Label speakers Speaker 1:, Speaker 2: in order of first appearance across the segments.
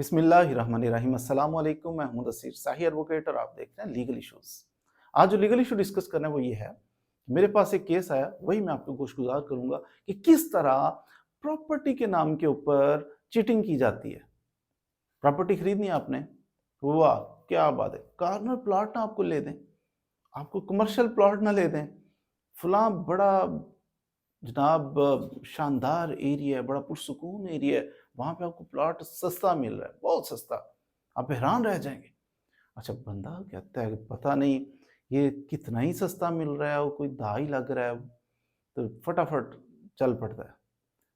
Speaker 1: बिस्मिल्लाहिर्रहमानिर्रहीम। अस्सलाम वालेकुम। मैं हूं दसीर शाही एडवोकेट और आप देख रहे हैं लीगल इश्यूज। आज जो लीगल इशू डिस्कस करना है वो ये है, मेरे पास एक केस आया, वही मैं आपको गुज़ार करूंगा कि किस तरह प्रॉपर्टी के नाम के ऊपर चीटिंग की जाती है। प्रॉपर्टी खरीदनी है आपने, वाह क्या बात है, कॉर्नर प्लॉट ना आपको ले दें, आपको कमर्शियल प्लॉट ना ले दें, फला बड़ा जनाब शानदार एरिया है, बड़ा पुरसुकून एरिया है, वहां पे आपको प्लॉट सस्ता मिल रहा है, बहुत सस्ता, आप हैरान रह जाएंगे। अच्छा, बंदा कहता है कि पता नहीं ये कितना ही सस्ता मिल रहा है, वो कोई दा ही लग रहा है, तो फटाफट चल पड़ता है।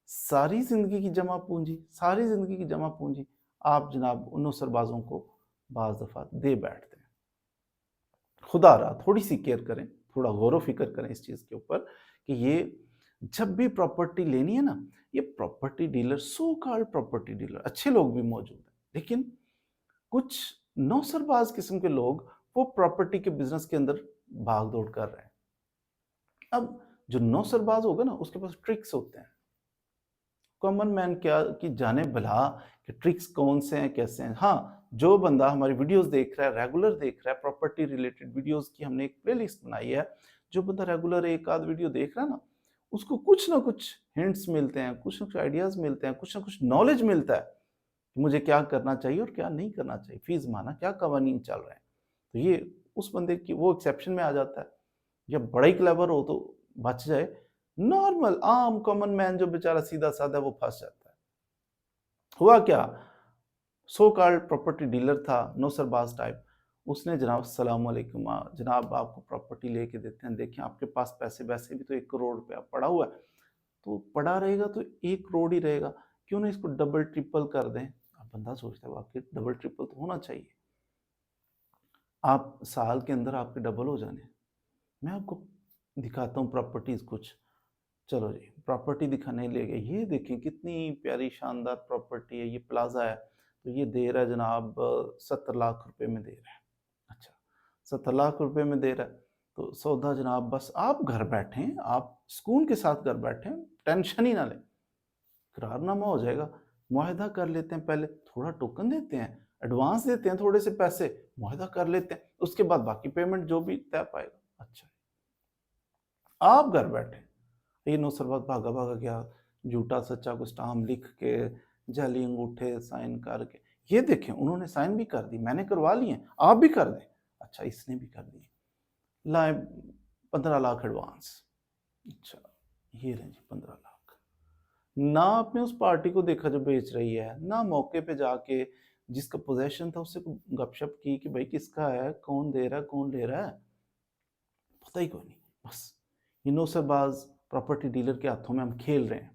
Speaker 1: सारी जिंदगी की जमा पूंजी, सारी जिंदगी की जमा पूंजी आप जनाब उन सरबाजों को बाज दफा दे बैठते हैं। खुदा रहा थोड़ी सी केयर करें, थोड़ा गौर फिक्र करें इस चीज़ के ऊपर कि ये जब भी प्रॉपर्टी लेनी है ना, ये property dealer, so called property dealer, अच्छे लोग भी मौजूद हैं, लेकिन कुछ नौसरबाज किस्म के लोग वो प्रॉपर्टी के बिजनेस के अंदर भाग दौड़ कर रहे हैं। अब जो नौसरबाज होगा ना, उसके पास ट्रिक्स होते हैं। कॉमन मैन क्या कि जाने भला कि ट्रिक्स कौन से हैं, कैसे हैं। हाँ, जो बंदा हमारी वीडियोस देख रहा है, रेगुलर देख रहा है, प्रॉपर्टी रिलेटेड वीडियोस की हमने एक प्लेलिस्ट बनाई है, जो बंदा रेगुलर एक आध वीडियो देख रहा है ना, उसको कुछ ना कुछ हिंट्स मिलते हैं, कुछ ना कुछ आइडियाज मिलते हैं, कुछ ना कुछ नॉलेज मिलता है कि मुझे क्या करना चाहिए और क्या नहीं करना चाहिए, फीस माना क्या कवानीन चल रहे हैं। तो ये उस बंदे की वो एक्सेप्शन में आ जाता है, या बड़ा ही क्लेवर हो तो बच जाए, नॉर्मल आम कॉमन मैन जो बेचारा सीधा साधा वो फंस जाता है। हुआ क्या, सो कॉल्ड प्रॉपर्टी डीलर था, नौसरबाज टाइप, उसने जनाब अस्सलाम वालेकुम, जनाब आपको प्रॉपर्टी लेके देते हैं, देखिए आपके पास पैसे वैसे भी तो 1 करोड़ रुपया पड़ा हुआ है, तो पड़ा रहेगा तो 1 करोड़ ही रहेगा, क्यों ना इसको डबल ट्रिपल कर दें। अब बंदा सोचता है वाकई डबल ट्रिपल तो होना चाहिए, आप साल के अंदर आपके डबल हो जाने। मैं आपको दिखाता हूँ प्रॉपर्टीज कुछ। चलो जी, प्रॉपर्टी दिखाने ले गए, ये देखें कितनी प्यारी शानदार प्रॉपर्टी है, ये प्लाजा है, तो ये दे रहा है जनाब 70 लाख रुपए में दे रहा है। अच्छा, 70 लाख रुपए में दे रहा है, तो सौदा जनाब, बस आप घर बैठें, आप सुकून के साथ घर बैठें, टेंशन ही ना लें, करारनामा हो जाएगा, मुआहदा कर लेते हैं, पहले थोड़ा टोकन देते हैं, एडवांस देते हैं, थोड़े से पैसे मुआहदा कर लेते हैं, उसके बाद बाकी पेमेंट जो भी तय पाएगा। अच्छा, आप घर बैठे, ये नौसरबाज भागा भागा गया, झूठा सच्चा कुछ स्टाम्प लिख के, जाली अंगूठे साइन करके, ये देखें उन्होंने साइन भी कर दी, मैंने करवा लिए, आप भी कर दें। अच्छा, इसने भी कर दिए, लाए 15 लाख एडवांस। अच्छा, ये लें जी 15 लाख। ना आपने उस पार्टी को देखा जो बेच रही है, ना मौके पे जाके जिसका पोजेशन था उससे गपशप की कि भाई किसका है, कौन दे रहा है, कौन ले रहा है, पता ही कोई नहीं। बस ये नौसरबाज प्रॉपर्टी डीलर के हाथों में हम खेल रहे हैं।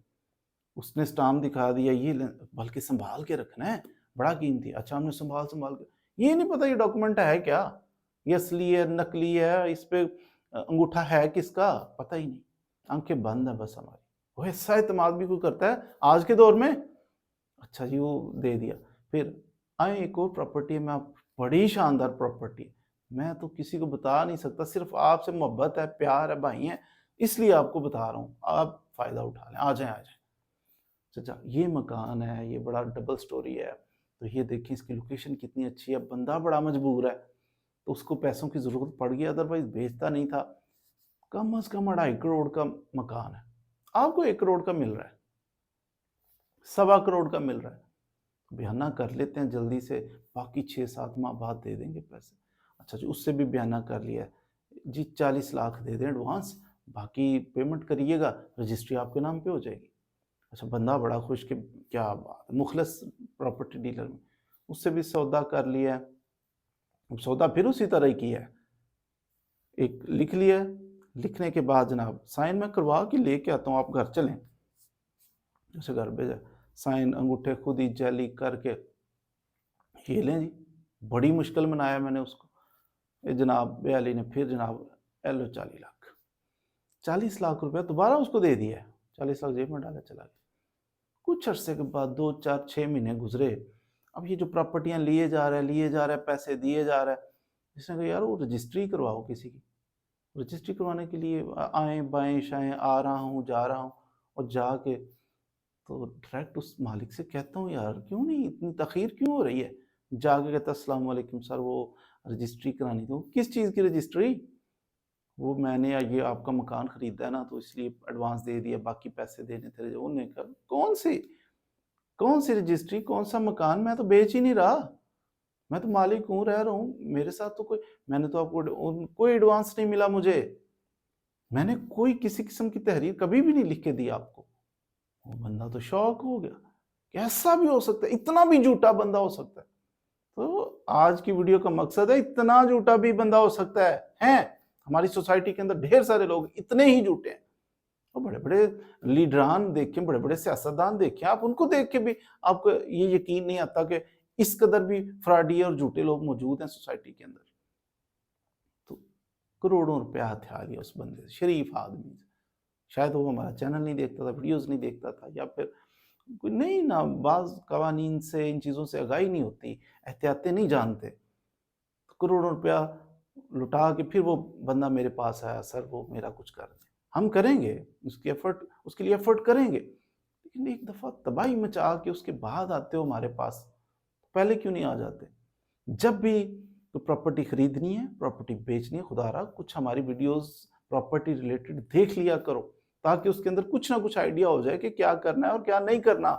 Speaker 1: उसने स्टाम्प दिखा दिया, ये बल्कि संभाल के रखना है, बड़ा कीमती। अच्छा, हमने संभाल संभाल के, ये नहीं पता ये डॉक्यूमेंट है क्या, ये असली है नकली है, इस पे अंगूठा है किसका, पता ही नहीं, आंखें बंद है बस हमारी। वो ऐसा इत्तेमाद भी कोई करता है आज के दौर में। अच्छा जी, वो दे दिया। फिर आए एक और प्रॉपर्टी है, मैं आप, बड़ी शानदार प्रॉपर्टी, मैं तो किसी को बता नहीं सकता, सिर्फ आपसे मोहब्बत है, प्यार है, भाई हैं, इसलिए आपको बता रहा हूँ, आप फायदा उठा लें, आ जाएं आ जाएं। अच्छा, ये मकान है, ये बड़ा डबल स्टोरी है, तो ये देखिए इसकी लोकेशन कितनी अच्छी है, बंदा बड़ा मजबूर है, तो उसको पैसों की ज़रूरत पड़ गई, अदरवाइज बेचता नहीं था। कम से कम 2.5 करोड़ का मकान है, आपको 1 करोड़ का मिल रहा है, 1.25 करोड़ का मिल रहा है, बयाना कर लेते हैं जल्दी से, बाकी 6-7 माह बाद दे देंगे पैसे। अच्छा जी, उससे भी बयाना कर लिया है जी, 40 लाख दे दें एडवांस, बाकी पेमेंट करिएगा, रजिस्ट्री आपके नाम पे हो जाएगी। अच्छा, बंदा बड़ा खुश कि क्या बात, मुखलस प्रॉपर्टी डीलर में, उससे भी सौदा कर लिया है। अब सौदा फिर उसी तरह ही किया है, एक लिख लिया, लिखने के बाद जनाब साइन में करवा के लेके आता हूँ, आप घर चलें, जैसे घर भेजा, साइन अंगूठे खुद ही जैली करके, ये लें जी, बड़ी मुश्किल मनाया मैंने उसको, ये जनाब बेअली ने फिर जनाब एलो 40 लाख, 40 लाख रुपया दोबारा उसको दे दिया है, 40 लाख जेब में डाला चला गया। कुछ अरसे के बाद 2-4-6 महीने गुजरे, अब ये जो प्रॉपर्टियां लिए जा रहा है, पैसे दिए जा रहा है, इसने कहा यार वो रजिस्ट्री करवाओ किसी की। रजिस्ट्री करवाने के लिए आए बाएं शाएं, आ रहा हूँ जा रहा हूँ, और जाके तो डायरेक्ट उस मालिक से कहता हूँ यार क्यों नहीं, इतनी तखीर क्यों हो रही है। जाके कहता अस्सलाम वालेकुम सर, वो रजिस्ट्री करानी थी। किस चीज़ की रजिस्ट्री? वो मैंने ये आपका मकान खरीदा है ना, तो इसलिए एडवांस दे दिया, बाकी पैसे देने थे। उन्होंने कहा कौन सी रजिस्ट्री, कौन सा मकान, मैं तो बेच ही नहीं रहा, मैं तो मालिक हूँ, रह रहा हूँ, मेरे साथ तो कोई, मैंने तो आपको कोई एडवांस नहीं मिला मुझे, मैंने कोई किसी किस्म की तहरीर कभी भी नहीं लिख के दी आपको। वो बंदा तो शॉक हो गया, कैसा भी हो सकता है, इतना भी झूठा बंदा हो सकता है। तो आज की वीडियो का मकसद है, इतना झूठा भी बंदा हो सकता है। हमारी सोसाइटी के अंदर ढेर सारे लोग इतने ही झूठे हैं। तो बड़े बड़े लीडरान देखें, बड़े बड़े सियासतदान देखें, आप उनको देख के भी आपको ये यकीन नहीं आता कि इस कदर भी फ्रॉडी और झूठे लोग मौजूद हैं सोसाइटी के अंदर। तो करोड़ों रुपया हथिया लिया उस बंदे से, शरीफ आदमी से। शायद वो हमारा चैनल नहीं देखता था, वीडियोस नहीं देखता था, या फिर कोई नहीं ना, बाज़ कवानीन से, इन चीज़ों से आगाही नहीं होती, एहतियातें नहीं जानते। तो करोड़ों रुपया लुटा के फिर वो बंदा मेरे पास आया, सर वो मेरा कुछ कर दें। हम करेंगे, उसके लिए एफर्ट करेंगे, लेकिन एक दफ़ा तबाही मचा के उसके बाद आते हो हमारे पास, पहले क्यों नहीं आ जाते? जब भी तो प्रॉपर्टी खरीदनी है, प्रॉपर्टी बेचनी है, खुदारा कुछ हमारी वीडियोस प्रॉपर्टी रिलेटेड देख लिया करो, ताकि उसके अंदर कुछ ना कुछ आइडिया हो जाए कि क्या करना है और क्या नहीं करना।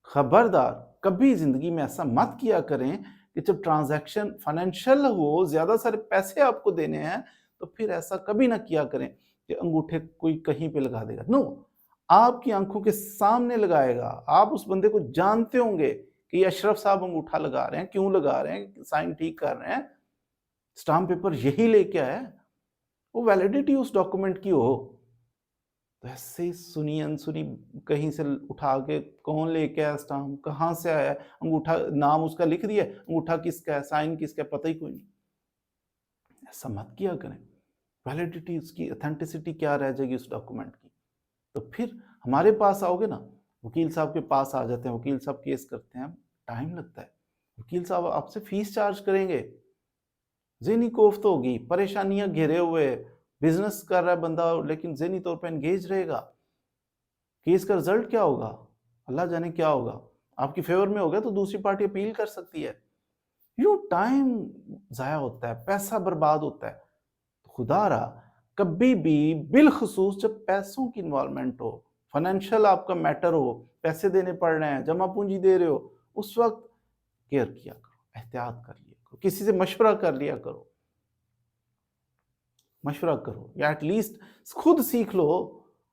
Speaker 1: खबरदार कभी जिंदगी में ऐसा मत किया करें कि जब ट्रांजैक्शन फाइनेंशियल हो, ज्यादा सारे पैसे आपको देने हैं, तो फिर ऐसा कभी ना किया करें कि अंगूठे कोई कहीं पे लगा देगा। नो, आपकी आंखों के सामने लगाएगा, आप उस बंदे को जानते होंगे कि अशरफ साहब अंगूठा लगा रहे हैं, क्यों लगा रहे हैं, साइन ठीक कर रहे हैं, स्टाम्प पेपर यही लेके आया, वो वैलिडिटी उस डॉक्यूमेंट की हो। तो ऐसे ही सुनी अनसुनी कहीं से उठा के कौन लेके आया स्टाम्प, कहाँ से आया, अंगूठा नाम उसका लिख दिया, अंगूठा किसका है, साइन किसका है, पता ही कोई नहीं। ऐसा मत किया करें। वैलिडिटी, उसकी ऑथेंटिसिटी क्या रह जाएगी उस डॉक्यूमेंट की। तो फिर हमारे पास आओगे ना, वकील साहब के पास आ जाते हैं, वकील साहब केस करते हैं, टाइम लगता है, वकील साहब आपसे फीस चार्ज करेंगे, ज़हनी कोफ्त होगी, परेशानियां घेरे हुए, बिजनेस कर रहा है बंदा लेकिन ज़हनी तौर पर एंगेज रहेगा। केस का रिजल्ट क्या होगा, अल्लाह जाने क्या होगा, आपकी फेवर में होगा तो दूसरी पार्टी अपील कर सकती है। यूं टाइम जाया होता है, पैसा बर्बाद होता है। खुदारा कभी भी बिलखसूस जब पैसों की इन्वॉल्वमेंट हो, फाइनेंशियल आपका मैटर हो, पैसे देने पड़ रहे हैं, जमा पूंजी दे रहे हो, उस वक्त केयर किया करो, एहतियात कर लिया करो, किसी से मशवरा कर लिया करो, मशवरा करो, या एटलीस्ट खुद सीख लो।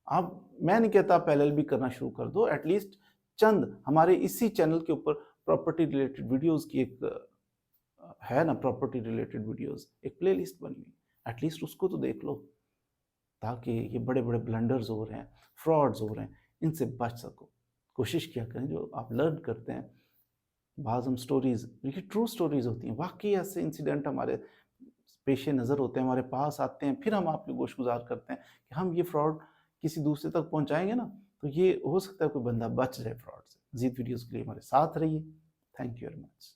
Speaker 1: आप, मैं नहीं कहता आप एलएलबी करना शुरू कर दो, एटलीस्ट चंद हमारे इसी चैनल के ऊपर प्रॉपर्टी रिलेटेड वीडियोस की एक है ना, प्रॉपर्टी रिलेटेड वीडियोस एक प्लेलिस्ट बनी हुई, एटलीस्ट उसको तो देख लो, ताकि ये बड़े बड़े ब्लंडर्स हो रहे हैं, फ्रॉड्स हो रहे हैं, इनसे बच सको। कोशिश किया करें जो आप लर्न करते हैं। बाज़ हम स्टोरीज़, ये ट्रू स्टोरीज़ होती हैं, वाकई ऐसे इंसिडेंट हमारे पेशे नज़र होते हैं, हमारे पास आते हैं, फिर हम आपके गोशगुजार करते हैं कि हम ये फ्रॉड किसी दूसरे तक पहुंचाएंगे ना, तो ये हो सकता है कोई बंदा बच जाए फ्रॉड से। मज़ीद वीडियोज़ के लिए हमारे साथ रहिए। Thank you very much.